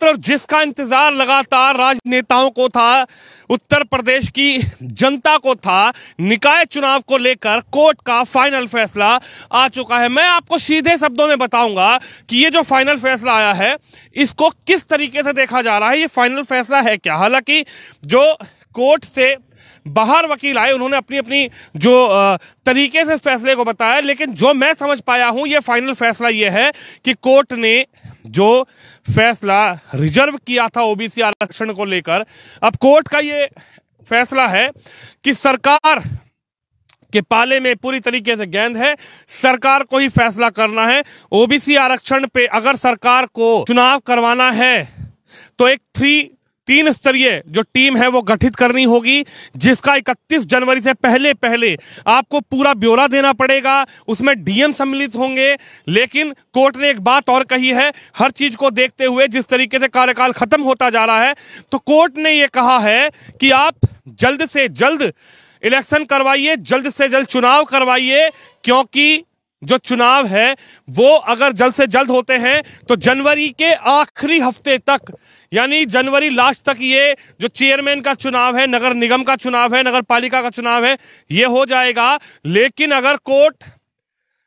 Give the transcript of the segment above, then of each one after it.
और जिसका इंतजार लगातार राजनेताओं को था, उत्तर प्रदेश की जनता को था, निकाय चुनाव को लेकर कोर्ट का फाइनल फैसला आ चुका है। मैं आपको सीधे शब्दों में बताऊंगा कि ये जो फाइनल फैसला आया है इसको किस तरीके से देखा जा रहा है, ये फाइनल फैसला है क्या। हालांकि जो कोर्ट से बाहर वकील आए उन्होंने अपनी अपनी जो तरीके से इस फैसले को बताया, लेकिन जो मैं समझ पाया हूं ये फाइनल फैसला ये है कि कोर्ट ने जो फैसला रिजर्व किया था ओबीसी आरक्षण को लेकर, अब कोर्ट का ये फैसला है कि सरकार के पाले में पूरी तरीके से गेंद है, सरकार को ही फैसला करना है। ओबीसी आरक्षण पे अगर सरकार को चुनाव करवाना है तो एक तीन स्तरीय जो टीम है वो गठित करनी होगी, जिसका 31 जनवरी से पहले आपको पूरा ब्यौरा देना पड़ेगा, उसमें डीएम सम्मिलित होंगे। लेकिन कोर्ट ने एक बात और कही है, हर चीज को देखते हुए जिस तरीके से कार्यकाल खत्म होता जा रहा है, तो कोर्ट ने ये कहा है कि आप जल्द से जल्द इलेक्शन करवाइए, जल्द से जल्द चुनाव करवाइए, क्योंकि जो चुनाव है वो अगर जल्द से जल्द होते हैं तो जनवरी के आखिरी हफ्ते तक, यानी जनवरी लास्ट तक ये जो चेयरमैन का चुनाव है, नगर निगम का चुनाव है, नगर पालिका का चुनाव है, ये हो जाएगा। लेकिन अगर कोर्ट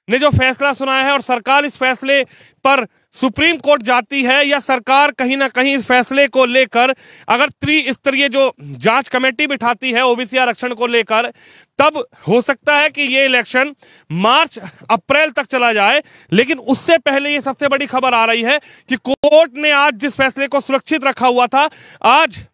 ने जो फैसला सुनाया है और सरकार इस फैसले पर सुप्रीम कोर्ट जाती है, या सरकार कहीं ना कहीं इस फैसले को लेकर अगर त्रिस्तरीय जो जांच कमेटी बिठाती है ओबीसी आरक्षण को लेकर, तब हो सकता है कि ये इलेक्शन मार्च अप्रैल तक चला जाए। लेकिन उससे पहले ये सबसे बड़ी खबर आ रही है कि कोर्ट ने आज जिस फैसले को सुरक्षित रखा हुआ था, आज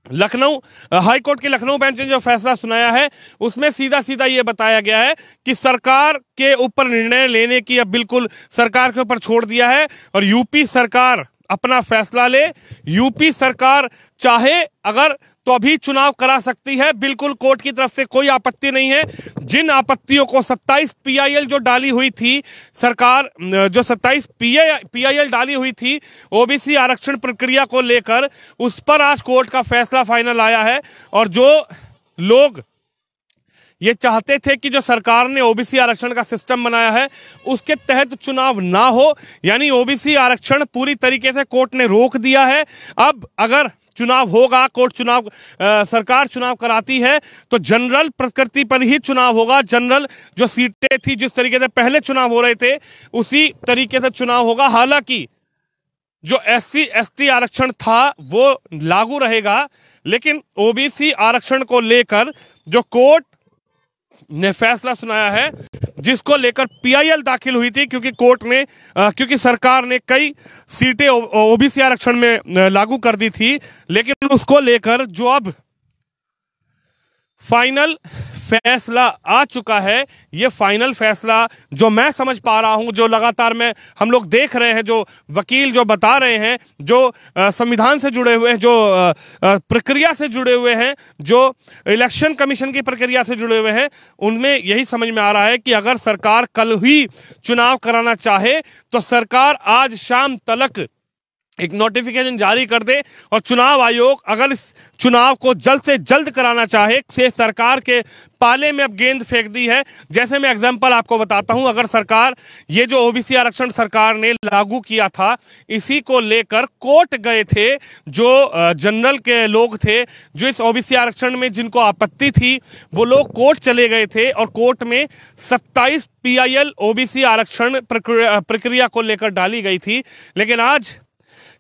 लखनऊ हाईकोर्ट की लखनऊ बेंच ने जो फैसला सुनाया है उसमें सीधा सीधा ये बताया गया है कि सरकार के ऊपर निर्णय लेने की अब बिल्कुल सरकार के ऊपर छोड़ दिया है, और यूपी सरकार अपना फैसला ले। यूपी सरकार चाहे अगर तो अभी चुनाव करा सकती है, बिल्कुल कोर्ट की तरफ से कोई आपत्ति नहीं है। जिन आपत्तियों को 27 पीआईएल जो डाली हुई थी सरकार, जो 27 पीआईएल डाली हुई थी ओबीसी आरक्षण प्रक्रिया को लेकर, उस पर आज कोर्ट का फैसला फाइनल आया है। और जो लोग ये चाहते थे कि जो सरकार ने ओबीसी आरक्षण का सिस्टम बनाया है उसके तहत चुनाव ना हो, यानी ओबीसी आरक्षण पूरी तरीके से कोर्ट ने रोक दिया है। अब अगर चुनाव होगा, कोर्ट चुनाव सरकार चुनाव कराती है तो जनरल प्रकृति पर ही चुनाव होगा। जनरल जो सीटें थी जिस तरीके से पहले चुनाव हो रहे थे उसी तरीके से चुनाव होगा। हालांकि जो एससी एसटी आरक्षण था वो लागू रहेगा, लेकिन ओबीसी आरक्षण को लेकर जो कोर्ट ने फैसला सुनाया है, जिसको लेकर पीआईएल दाखिल हुई थी, क्योंकि सरकार ने कई सीटें ओबीसी आरक्षण में लागू कर दी थी, लेकिन उसको लेकर जो अब फाइनल फैसला आ चुका है, ये फाइनल फैसला जो मैं समझ पा रहा हूं, जो लगातार हम लोग देख रहे हैं, जो वकील जो बता रहे हैं, जो संविधान से जुड़े हुए हैं, जो प्रक्रिया से जुड़े हुए हैं, जो इलेक्शन कमीशन की प्रक्रिया से जुड़े हुए हैं, उनमें यही समझ में आ रहा है कि अगर सरकार कल ही चुनाव कराना चाहे तो सरकार आज शाम तक एक नोटिफिकेशन जारी कर दे, और चुनाव आयोग अगर इस चुनाव को जल्द से जल्द कराना चाहे, से सरकार के पाले में अब गेंद फेंक दी है। जैसे मैं एग्जांपल आपको बताता हूं, अगर सरकार ये जो ओबीसी आरक्षण सरकार ने लागू किया था, इसी को लेकर कोर्ट गए थे जो जनरल के लोग थे, जो इस ओबीसी आरक्षण में जिनको आपत्ति थी वो लोग कोर्ट चले गए थे, और कोर्ट में 27 पीआईएल ओबीसी आरक्षण प्रक्रिया को लेकर डाली गई थी, लेकिन आज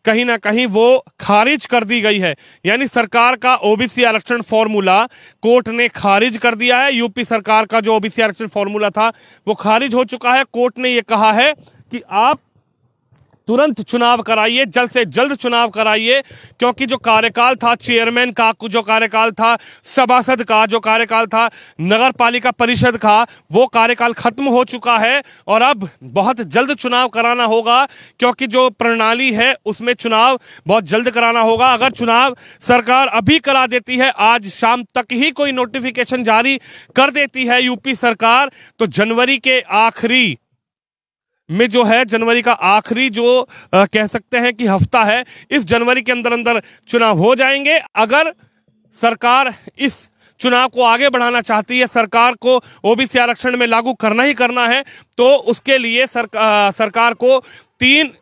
कहीं ना कहीं वो खारिज कर दी गई है। यानी सरकार का ओबीसी आरक्षण फॉर्मूला कोर्ट ने खारिज कर दिया है। यूपी सरकार का जो ओबीसी आरक्षण फॉर्मूला था वो खारिज हो चुका है। कोर्ट ने ये कहा है कि आप तुरंत चुनाव कराइए, जल्द से जल्द चुनाव कराइए, क्योंकि जो कार्यकाल था चेयरमैन का, जो कार्यकाल था सभासद का, जो कार्यकाल था नगर पालिका परिषद का, वो कार्यकाल खत्म हो चुका है, और अब बहुत जल्द चुनाव कराना होगा, क्योंकि जो प्रणाली है उसमें चुनाव बहुत जल्द कराना होगा। अगर चुनाव सरकार अभी करा देती है, आज शाम तक ही कोई नोटिफिकेशन जारी कर देती है यूपी सरकार, तो जनवरी के आखिरी में जो है, जनवरी का आखिरी जो कह सकते हैं कि हफ्ता है, इस जनवरी के अंदर अंदर चुनाव हो जाएंगे। अगर सरकार इस चुनाव को आगे बढ़ाना चाहती है, सरकार को ओबीसी आरक्षण में लागू करना ही करना है, तो उसके लिए सरकार को 3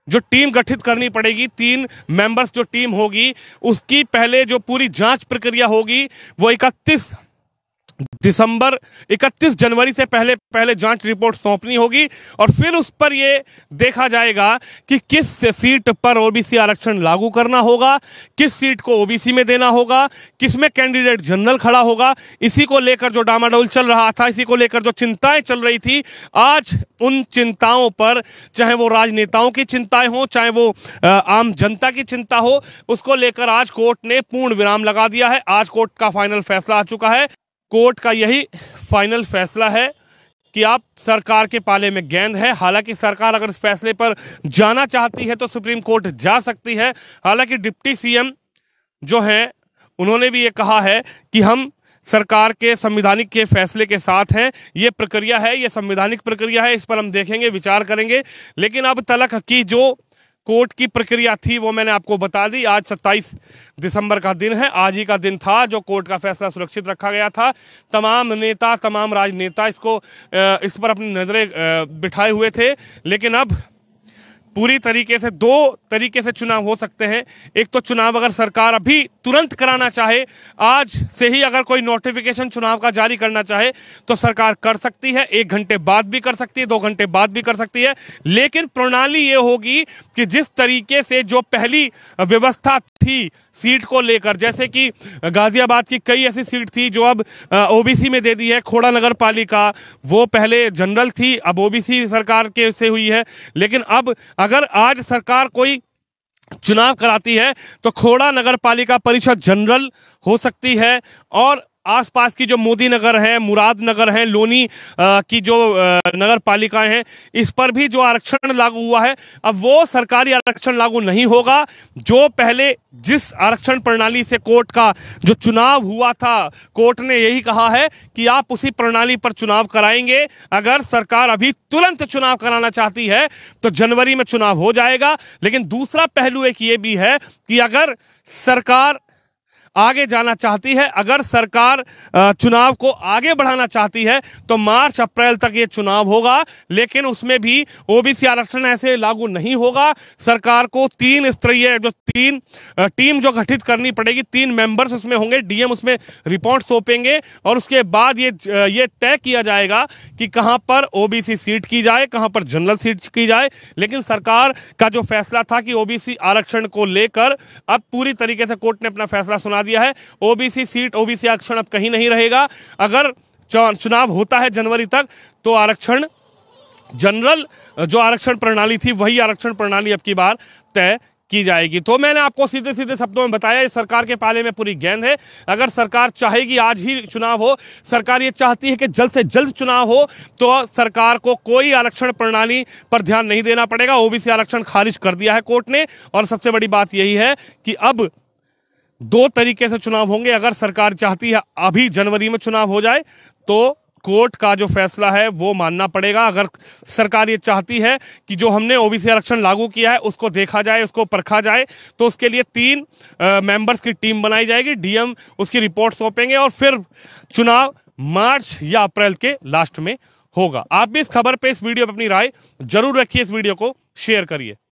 जो टीम गठित करनी पड़ेगी, 3 मेंबर्स जो टीम होगी, उसकी पहले जो पूरी जांच प्रक्रिया होगी वो 31 जनवरी से पहले पहले जांच रिपोर्ट सौंपनी होगी और फिर उस पर यह देखा जाएगा कि किस सीट पर ओबीसी आरक्षण लागू करना होगा, किस सीट को ओबीसी में देना होगा, किसमें कैंडिडेट जनरल खड़ा होगा। इसी को लेकर जो डामाडोल चल रहा था, इसी को लेकर जो चिंताएं चल रही थी, आज उन चिंताओं पर, चाहे वो राजनेताओं की चिंताएं हो, चाहे वो आम जनता की चिंता हो, उसको लेकर आज कोर्ट ने पूर्ण विराम लगा दिया है। आज कोर्ट का फाइनल फैसला आ चुका है। कोर्ट का यही फाइनल फैसला है कि आप सरकार के पाले में गेंद है। हालांकि सरकार अगर इस फैसले पर जाना चाहती है तो सुप्रीम कोर्ट जा सकती है। हालांकि डिप्टी सीएम जो हैं उन्होंने भी ये कहा है कि हम सरकार के संवैधानिक के फैसले के साथ हैं। ये प्रक्रिया है, ये संवैधानिक प्रक्रिया है, इस पर हम देखेंगे, विचार करेंगे। लेकिन अब तलक की जो कोर्ट की प्रक्रिया थी वो मैंने आपको बता दी। आज 27 दिसंबर का दिन है, आज ही का दिन था जो कोर्ट का फैसला सुरक्षित रखा गया था। तमाम नेता, तमाम राजनेता इस पर अपनी नजरें बिठाए हुए थे। लेकिन अब पूरी तरीके से 2 तरीके से चुनाव हो सकते हैं। एक तो चुनाव अगर सरकार अभी तुरंत कराना चाहे, आज से ही अगर कोई नोटिफिकेशन चुनाव का जारी करना चाहे तो सरकार कर सकती है। 1 घंटे बाद भी कर सकती है, 2 घंटे बाद भी कर सकती है। लेकिन प्रणाली ये होगी कि जिस तरीके से जो पहली व्यवस्था थी सीट को लेकर, जैसे कि गाजियाबाद की कई ऐसी सीट थी जो अब ओबीसी में दे दी है। खोड़ा नगर पालिका वो पहले जनरल थी, अब ओबीसी सरकार के से हुई है। लेकिन अब अगर आज सरकार कोई चुनाव कराती है तो खोड़ा नगर पालिका परिषद जनरल हो सकती है और आसपास की जो मोदी नगर है, मुराद नगर है, लोनी की जो नगर पालिकाएं हैं, इस पर भी जो आरक्षण लागू हुआ है, अब वो सरकारी आरक्षण लागू नहीं होगा। जो पहले जिस आरक्षण प्रणाली से कोर्ट का जो चुनाव हुआ था, कोर्ट ने यही कहा है कि आप उसी प्रणाली पर चुनाव कराएंगे। अगर सरकार अभी तुरंत चुनाव कराना चाहती है तो जनवरी में चुनाव हो जाएगा। लेकिन दूसरा पहलू एक ये भी है कि अगर सरकार आगे जाना चाहती है, अगर सरकार चुनाव को आगे बढ़ाना चाहती है तो मार्च अप्रैल तक ये चुनाव होगा। लेकिन उसमें भी ओबीसी आरक्षण ऐसे लागू नहीं होगा। सरकार को 3 स्तरीय जो 3 टीम जो गठित करनी पड़ेगी, 3 मेंबर्स उसमें होंगे, डीएम उसमें रिपोर्ट सौंपेंगे और उसके बाद ये तय किया जाएगा कि कहां पर ओबीसी सीट की जाए, कहां पर जनरल सीट की जाए। लेकिन सरकार का जो फैसला था कि ओबीसी आरक्षण को लेकर, अब पूरी तरीके से कोर्ट ने अपना फैसला सुना दिया है। ओबीसी सीट, ओबीसी आरक्षण अब कहीं नहीं रहेगा। अगर चुनाव होता है जनवरी तक तो आरक्षण जनरल जो आरक्षण प्रणाली थी वही आरक्षण प्रणाली अब की बार तय की जाएगी। तो मैंने आपको सीधे सीधे शब्दों में बताया, इस सरकार के पाले में पूरी गेंद है। अगर सरकार चाहेगी आज ही चुनाव हो, सरकार ये चाहती है कि जल्द से जल्द चुनाव हो, तो सरकार को कोई आरक्षण प्रणाली पर ध्यान नहीं देना पड़ेगा। ओबीसी आरक्षण खारिज कर दिया है कोर्ट ने। और सबसे बड़ी बात यही है कि अब 2 तरीके से चुनाव होंगे। अगर सरकार चाहती है अभी जनवरी में चुनाव हो जाए तो कोर्ट का जो फैसला है वो मानना पड़ेगा। अगर सरकार ये चाहती है कि जो हमने ओबीसी आरक्षण लागू किया है उसको देखा जाए, उसको परखा जाए, तो उसके लिए 3 मेंबर्स की टीम बनाई जाएगी, डीएम उसकी रिपोर्ट सौंपेंगे और फिर चुनाव मार्च या अप्रैल के लास्ट में होगा। आप भी इस खबर पे, इस वीडियो पे अपनी राय जरूर रखिए, इस वीडियो को शेयर करिए।